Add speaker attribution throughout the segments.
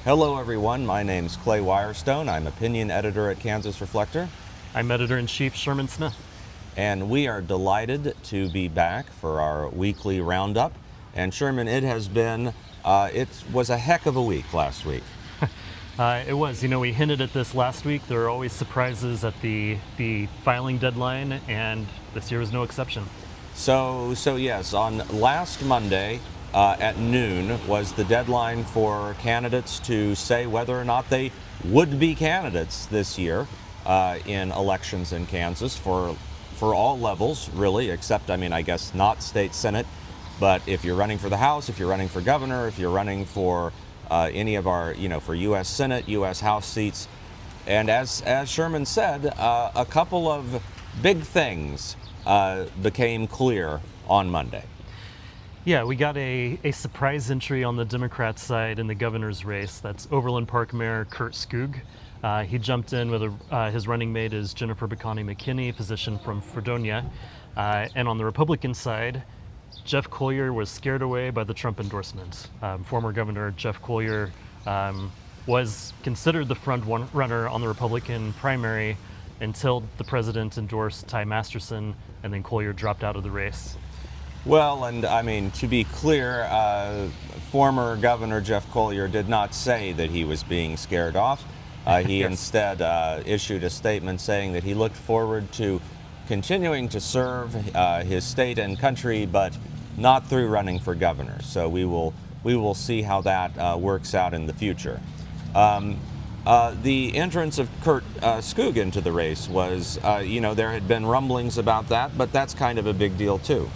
Speaker 1: Hello everyone, my name's Clay Wirestone. I'm opinion editor at Kansas Reflector.
Speaker 2: I'm Editor-in-Chief Sherman Smith.
Speaker 1: And we are delighted to be back for our weekly Roundup. And Sherman, it was a heck of a week last week.
Speaker 2: It was. We hinted at this last week. There are always surprises at the filing deadline, and this year was no exception.
Speaker 1: So yes, on last Monday at noon was the deadline for candidates to say whether or not they would be candidates this year in elections in Kansas for all levels, really, except, I guess not state senate. But if you're running for the House, if you're running for governor, if you're running for any of our, for U.S. Senate, U.S. House seats, and as Sherman said, a couple of big things became clear on Monday.
Speaker 2: Yeah, we got a surprise entry on the Democrat side in the governor's race. That's Overland Park Mayor Kurt Skoog. He jumped in with his running mate is Jennifer Bacani McKinney, physician from Fredonia. And on the Republican side, Jeff Colyer was scared away by the Trump endorsement. Former Governor Jeff Colyer was considered the front runner on the Republican primary until the president endorsed Ty Masterson, and then Colyer dropped out of the race.
Speaker 1: Well, and to be clear, former Governor Jeff Colyer did not say that he was being scared off. He
Speaker 2: Yes.
Speaker 1: instead issued a statement saying that he looked forward to continuing to serve his state and country, but not through running for governor. So we will see how that works out in the future. The entrance of Kurt Skoog into the race was, there had been rumblings about that, but that's kind of a big deal too.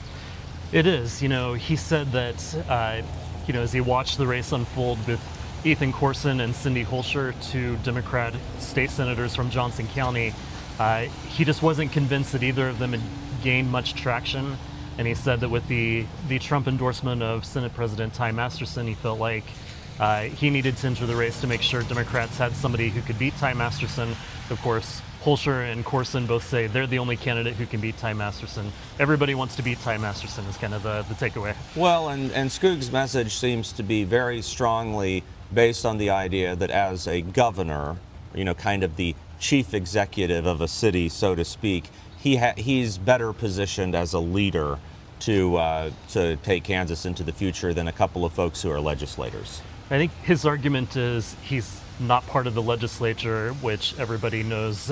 Speaker 2: It is. He said that, as he watched the race unfold with Ethan Corson and Cindy Holscher, two Democrat state senators from Johnson County, he just wasn't convinced that either of them had gained much traction. And he said that with the Trump endorsement of Senate President Ty Masterson, he felt like he needed to enter the race to make sure Democrats had somebody who could beat Ty Masterson. Of course, Holscher and Corson both say they're the only candidate who can beat Ty Masterson. Everybody wants to beat Ty Masterson is kind of the takeaway.
Speaker 1: Well, and Skoog's message seems to be very strongly based on the idea that as a governor, kind of the chief executive of a city, so to speak, he's better positioned as a leader to take Kansas into the future than a couple of folks who are legislators.
Speaker 2: I think his argument is he's not part of the legislature, which everybody knows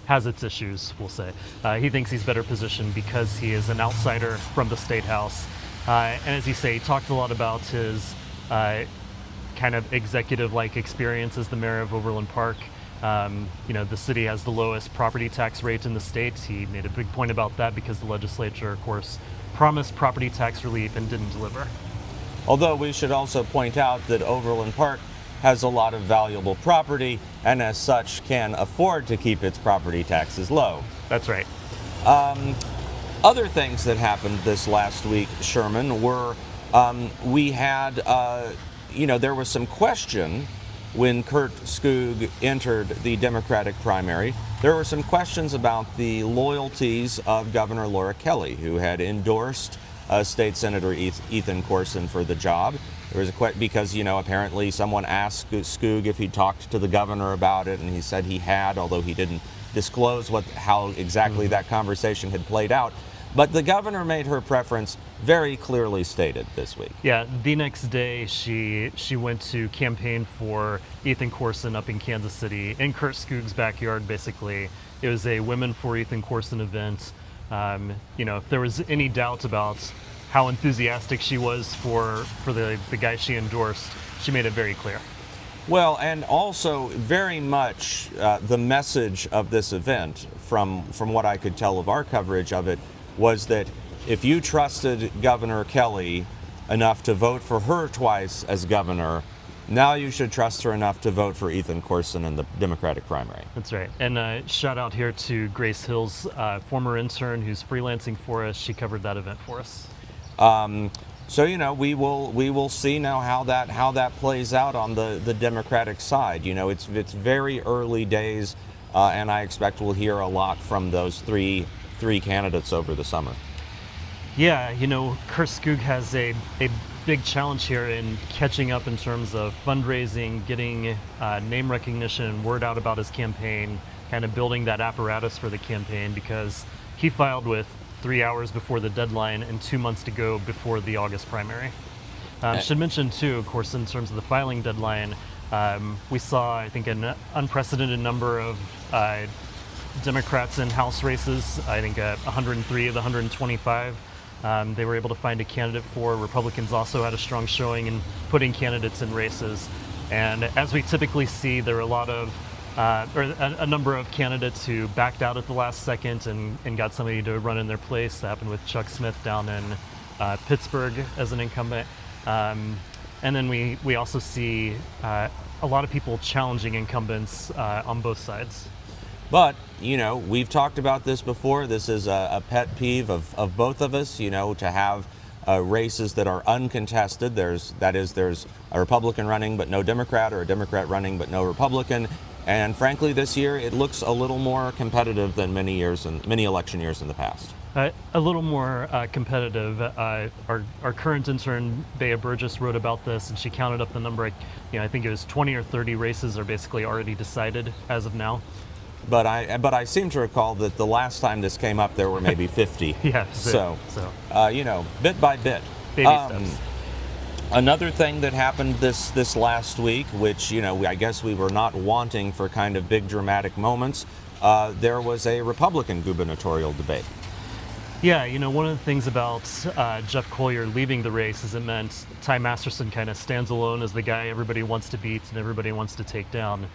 Speaker 2: has its issues, we'll say. He thinks he's better positioned because he is an outsider from the state house. And as you say, he talked a lot about his kind of executive-like experience as the mayor of Overland Park. The city has the lowest property tax rate in the state. He made a big point about that because the legislature, of course, promised property tax relief and didn't deliver.
Speaker 1: Although we should also point out that Overland Park has a lot of valuable property and as such can afford to keep its property taxes low.
Speaker 2: That's right.
Speaker 1: Other things that happened this last week, Sherman, were we had, there was some question when Kurt Skoog entered the Democratic primary. There were some questions about the loyalties of Governor Laura Kelly, who had endorsed State Senator Ethan Corson for the job. There was a because, apparently someone asked Skoog if he talked to the governor about it, and he said he had, although he didn't disclose how exactly that conversation had played out. But the governor made her preference very clearly stated this week.
Speaker 2: Yeah, the next day she went to campaign for Ethan Corson up in Kansas City, in Kurt Skoog's backyard, basically. It was a Women for Ethan Corson event. If there was any doubt about how enthusiastic she was for the guy she endorsed, she made it very clear.
Speaker 1: Well, and also very much the message of this event, from what I could tell of our coverage of it, was that if you trusted Governor Kelly enough to vote for her twice as governor, now you should trust her enough to vote for Ethan Corson in the Democratic primary.
Speaker 2: That's right. And shout out here to Grace Hills, former intern who's freelancing for us. She covered that event for us.
Speaker 1: So we will see now how that plays out on the Democratic side. It's very early days, and I expect we'll hear a lot from those three candidates over the summer.
Speaker 2: Yeah, Kurt Skoog has a big challenge here in catching up in terms of fundraising, getting name recognition, word out about his campaign, kind of building that apparatus for the campaign, because he filed with 3 hours before the deadline and 2 months to go before the August primary. Should mention too, of course, in terms of the filing deadline, we saw, I think, an unprecedented number of Democrats in House races. I think 103 of the 125 they were able to find a candidate for. Republicans also had a strong showing in putting candidates in races. And as we typically see, there are a lot of, a number of candidates who backed out at the last second and got somebody to run in their place. That happened with Chuck Smith down in Pittsburgh as an incumbent. And then we also see a lot of people challenging incumbents on both sides.
Speaker 1: But, we've talked about this before. This is a pet peeve of both of us, to have races that are uncontested. There's a Republican running but no Democrat, or a Democrat running but no Republican. And frankly, this year it looks a little more competitive than many election years in the past.
Speaker 2: A little more competitive. Our current intern, Bea Burgess, wrote about this, and she counted up the number. I think it was 20 or 30 races are basically already decided as of now.
Speaker 1: But I seem to recall that the last time this came up, there were maybe 50.
Speaker 2: Yeah.
Speaker 1: So bit by bit.
Speaker 2: Baby steps.
Speaker 1: Another thing that happened this last week, which I guess we were not wanting for kind of big dramatic moments, there was a Republican gubernatorial debate.
Speaker 2: Yeah, one of the things about Jeff Collier leaving the race is it meant Ty Masterson kind of stands alone as the guy everybody wants to beat and everybody wants to take down.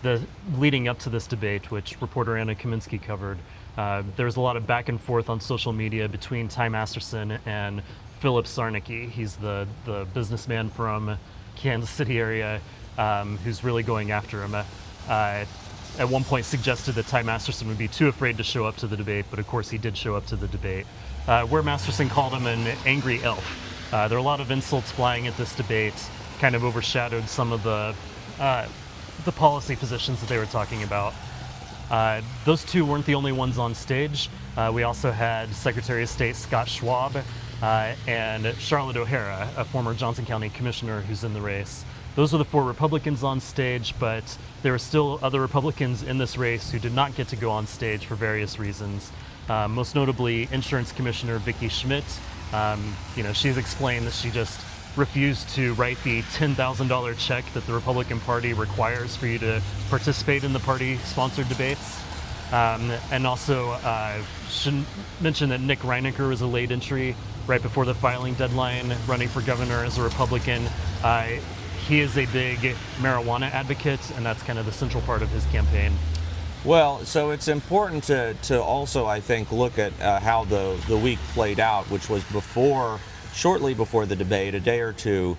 Speaker 2: The leading up to this debate, which reporter Anna Kaminsky covered, there was a lot of back and forth on social media between Ty Masterson and Philip Sarnicki. He's the businessman from Kansas City area who's really going after him. At one point suggested that Ty Masterson would be too afraid to show up to the debate, but of course he did show up to the debate, where Masterson called him an angry elf. There are a lot of insults flying at this debate, kind of overshadowed some of the policy positions that they were talking about. Those two weren't the only ones on stage. We also had Secretary of State Scott Schwab and Charlotte O'Hara, a former Johnson County commissioner who's in the race. Those are the four Republicans on stage, but there are still other Republicans in this race who did not get to go on stage for various reasons. Most notably, Insurance Commissioner Vicki Schmidt. She's explained that she just refused to write the $10,000 check that the Republican Party requires for you to participate in the party-sponsored debates. And also, should mention that Nick Reinecker was a late entry right before the filing deadline, running for governor as a Republican. He is a big marijuana advocate, and that's kind of the central part of his campaign.
Speaker 1: Well, so it's important to also, I think, look at how the week played out, which was shortly before the debate, a day or two,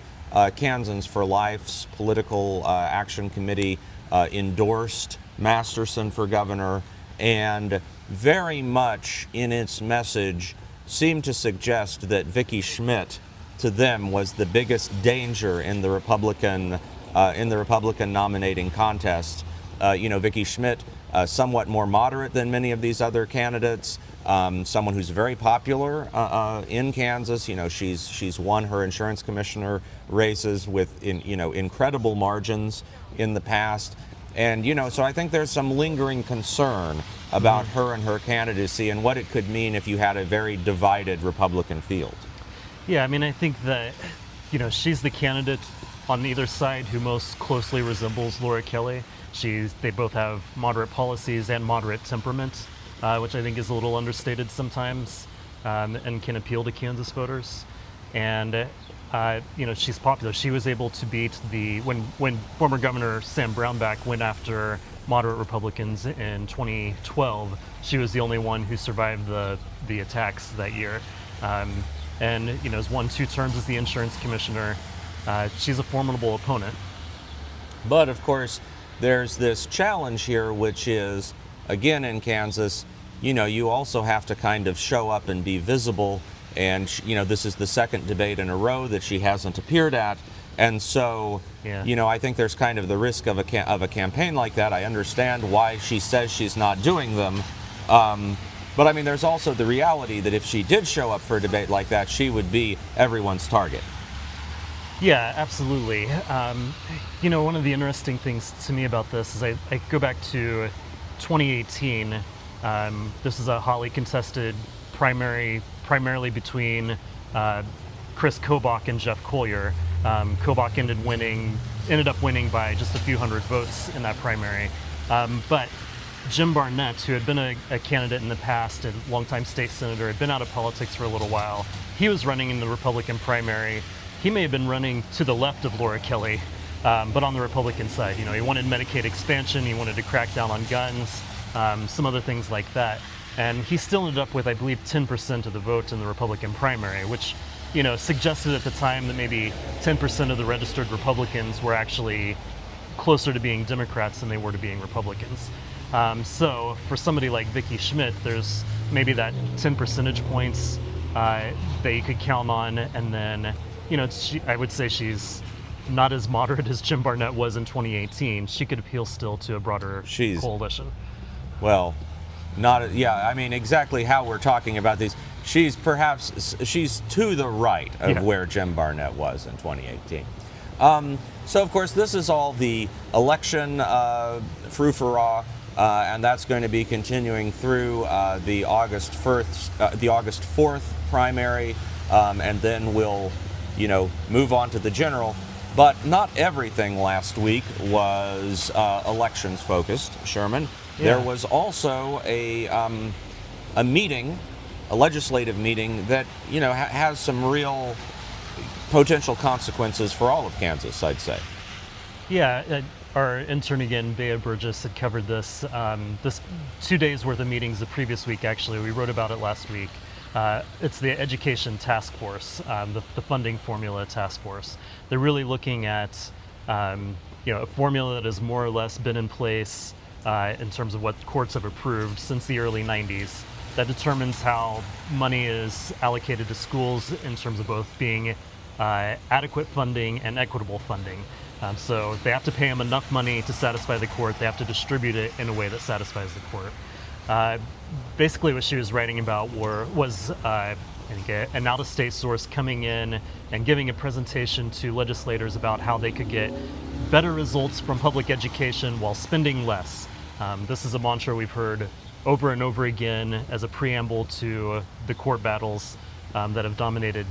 Speaker 1: Kansans for Life's Political Action Committee endorsed Masterson for governor, and very much in its message seemed to suggest that Vicki Schmidt, to them, was the biggest danger in the Republican nominating contest. Vicki Schmidt, somewhat more moderate than many of these other candidates, someone who's very popular in Kansas. She's won her insurance commissioner races with incredible margins in the past. And, so I think there's some lingering concern about her and her candidacy and what it could mean if you had a very divided Republican field.
Speaker 2: Yeah, I think that, she's the candidate on either side who most closely resembles Laura Kelly. They both have moderate policies and moderate temperament, which I think is a little understated sometimes, and can appeal to Kansas voters. And she's popular. She was able to beat when former Governor Sam Brownback went after moderate Republicans in 2012. She was the only one who survived the attacks that year, and has won 2 terms as the insurance commissioner. She's a formidable opponent.
Speaker 1: But of course, there's this challenge here, which is, again, in Kansas, you also have to kind of show up and be visible. And, this is the second debate in a row that she hasn't appeared at. And so, I think there's kind of the risk of a campaign like that. I understand why she says she's not doing them. But I mean, there's also the reality that if she did show up for a debate like that, she would be everyone's target.
Speaker 2: Yeah, absolutely. One of the interesting things to me about this is I go back to 2018. This is a hotly contested primary, primarily between Chris Kobach and Jeff Collier. Kobach ended up winning by just a few hundred votes in that primary. But Jim Barnett, who had been a candidate in the past, a longtime state senator, had been out of politics for a little while. He was running in the Republican primary. He may have been running to the left of Laura Kelly, but on the Republican side. He wanted Medicaid expansion, he wanted to crack down on guns, some other things like that. And he still ended up with, I believe, 10% of the vote in the Republican primary, which, suggested at the time that maybe 10% of the registered Republicans were actually closer to being Democrats than they were to being Republicans. So for somebody like Vicki Schmidt, there's maybe that 10 percentage points that you could count on, and then I would say she's not as moderate as Jim Barnett was in 2018. She could appeal still to a broader coalition.
Speaker 1: Well, I mean, exactly how we're talking about these. She's to the right of where Jim Barnett was in 2018. So, of course, this is all the election frou-for-all, and that's going to be continuing through the August 4th primary, and then we'll move on to the general. But not everything last week was elections focused, Sherman.
Speaker 2: Yeah.
Speaker 1: There was also a meeting, a legislative meeting that has some real potential consequences for all of Kansas, I'd say.
Speaker 2: Yeah, our intern again, Bea Burgess, had covered this 2 days worth of meetings the previous week. Actually, we wrote about it last week. It's the Education Task Force, the funding formula task force. They're really looking at a formula that has more or less been in place in terms of what courts have approved since the early 90s that determines how money is allocated to schools in terms of both being adequate funding and equitable funding. So they have to pay them enough money to satisfy the court. They have to distribute it in a way that satisfies the court. Basically what she was writing about was an out-of-state source coming in and giving a presentation to legislators about how they could get better results from public education while spending less. This is a mantra we've heard over and over again as a preamble to the court battles that have dominated,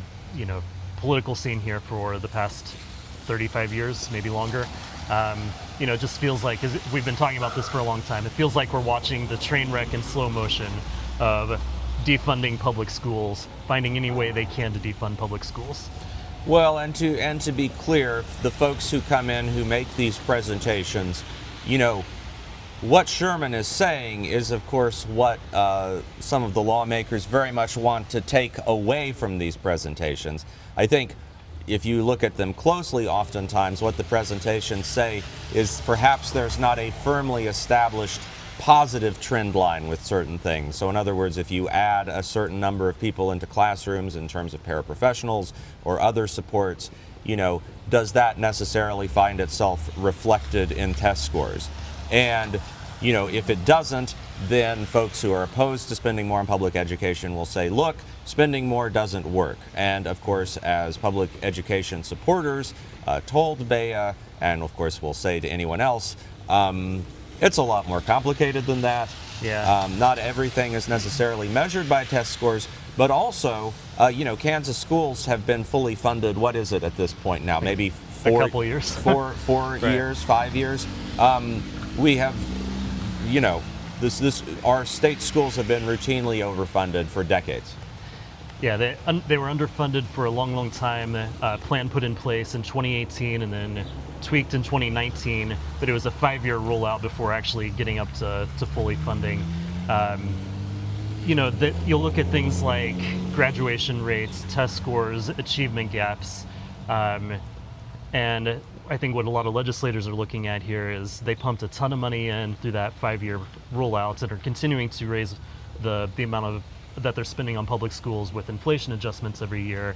Speaker 2: political scene here for the past 35 years, maybe longer. It just feels like, we've been talking about this for a long time, it feels like we're watching the train wreck in slow motion of defunding public schools, finding any way they can to defund public schools.
Speaker 1: Well, and to be clear, the folks who come in who make these presentations, what Sherman is saying is, of course, what some of the lawmakers very much want to take away from these presentations. I think if you look at them closely, oftentimes what the presentations say is perhaps there's not a firmly established positive trend line with certain things. So in other words, if you add a certain number of people into classrooms in terms of paraprofessionals or other supports, does that necessarily find itself reflected in test scores? And if it doesn't, then folks who are opposed to spending more on public education will say, look, spending more doesn't work. And of course, as public education supporters told Bea, and of course we'll say to anyone else, it's a lot more complicated than that.
Speaker 2: Yeah.
Speaker 1: Not everything is necessarily measured by test scores, but also, Kansas schools have been fully funded. What is it at this point now? Maybe
Speaker 2: a couple years.
Speaker 1: four right. years, 5 years. We have, our state schools have been routinely overfunded for decades.
Speaker 2: Yeah, they were underfunded for a long, long time. Plan put in place in 2018 and then tweaked in 2019, but it was a 5-year rollout before actually getting up to fully funding. You'll look at things like graduation rates, test scores, achievement gaps, and I think what a lot of legislators are looking at here is they pumped a ton of money in through that 5-year rollout and are continuing to raise the amount that they're spending on public schools with inflation adjustments every year,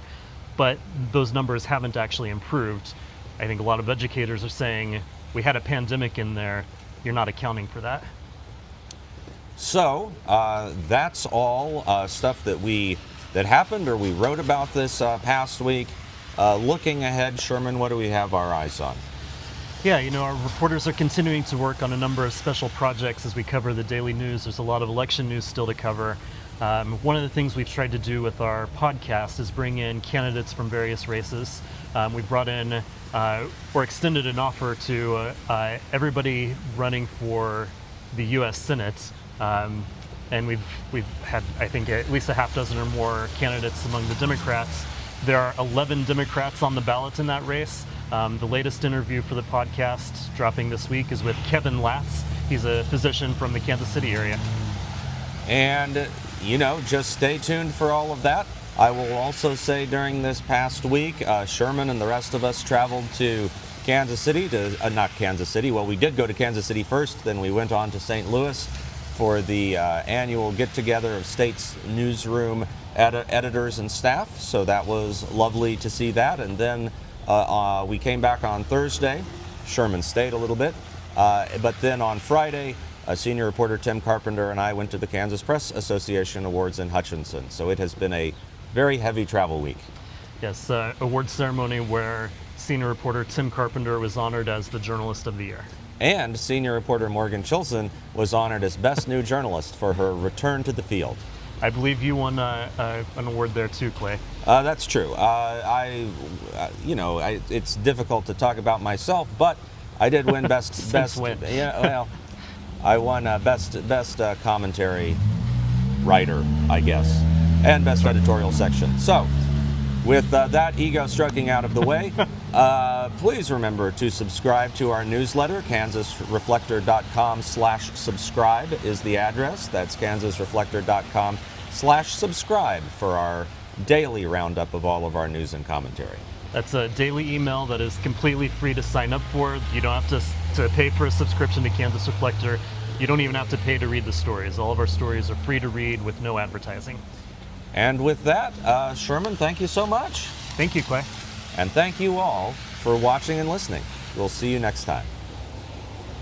Speaker 2: but those numbers haven't actually improved. I think a lot of educators are saying, we had a pandemic in there, you're not accounting for that.
Speaker 1: So that's all stuff that happened or we wrote about this past week. Looking ahead, Sherman, what do we have our eyes on?
Speaker 2: Yeah, our reporters are continuing to work on a number of special projects as we cover the daily news. There's a lot of election news still to cover. One of the things we've tried to do with our podcast is bring in candidates from various races. We brought in or extended an offer to everybody running for the U.S. Senate. And we've had, I think, at least a half dozen or more candidates among the Democrats. There are 11 Democrats on the ballot in that race. The latest interview for the podcast dropping this week is with Kevin Latz. He's a physician from the Kansas City area.
Speaker 1: And, just stay tuned for all of that. I will also say during this past week, Sherman and the rest of us traveled to Kansas City, not Kansas City. Well, we did go to Kansas City first, then we went on to St. Louis for the annual get-together of State's newsroom editors and staff. So that was lovely to see that. And then we came back on Thursday. Sherman stayed a little bit. But then on Friday, senior reporter Tim Carpenter and I went to the Kansas Press Association Awards in Hutchinson. So it has been a very heavy travel week.
Speaker 2: Yes, award ceremony where senior reporter Tim Carpenter was honored as the Journalist of the Year.
Speaker 1: And senior reporter Morgan Chilson was honored as Best New Journalist for her return to the field.
Speaker 2: I believe you won an award there too, Clay.
Speaker 1: That's true. It's difficult to talk about myself, but I did win best.
Speaker 2: Win.
Speaker 1: Yeah, well, I won best commentary writer, I guess, and best editorial section. So, with that ego stroking out of the way, please remember to subscribe to our newsletter. KansasReflector.com/subscribe is the address. That's KansasReflector.com/subscribe for our daily roundup of all of our news and commentary.
Speaker 2: That's a daily email that is completely free to sign up for. You don't have to pay for a subscription to Kansas Reflector. You don't even have to pay to read the stories. All of our stories are free to read with no advertising.
Speaker 1: And with that, Sherman, thank you so much.
Speaker 2: Thank you, Clay.
Speaker 1: And thank you all for watching and listening. We'll see you next time.